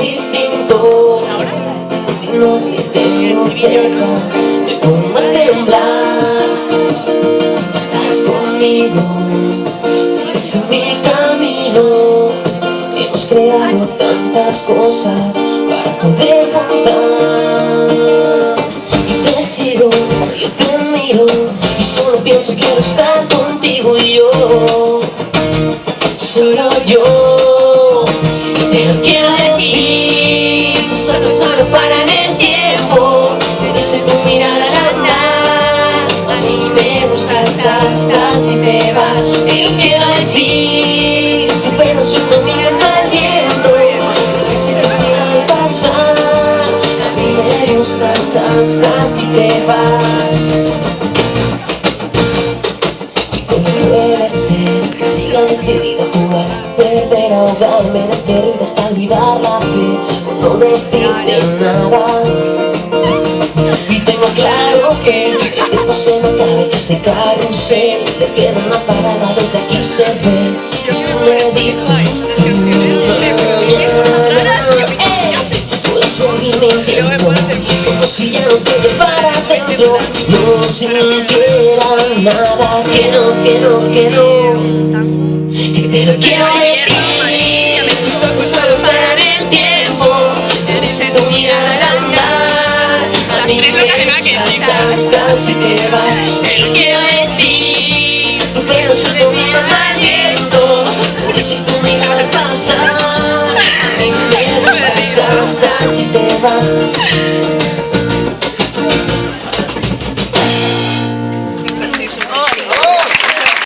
distinto. Si no te tengo cerca, me pongo a temblar. Estás conmigo, sigues en mi camino. Hemos creado tantas cosas para poder contar. Y te sigo, yo te miro, y solo pienso quiero estar contigo y yo. Solo yo, y te lo quiero decir. Tus ojos solo paran el tiempo, me dice tu mirada al andar. A mí me gustas hasta si te vas, te lo quiero decir. Tu pelo suelto mirando al viento, me dice tu mirada al pasar. A mí me gustas hasta si te vas. Puede ser que siga decidida a jugar, perder, ahogarme en este río hasta olvidar la fe o no decirte nada. Y tengo claro que el tiempo se me acaba, que este carrusel le queda una parada, desde aquí se ve. Esto me dijo puedo seguir mintiendo, como si ya no te llevara dentro. No sintiera nada, que no, que no, que no, que te lo quiero decir. Tus ojos solo paran el tiempo, me dice tu mirada al andar. A mí me gustas hasta si te vas, te lo quiero decir. Tu pelo suelto mirando al viento, me dice tu mirada al pasar. A mí me gustas hasta si te vas.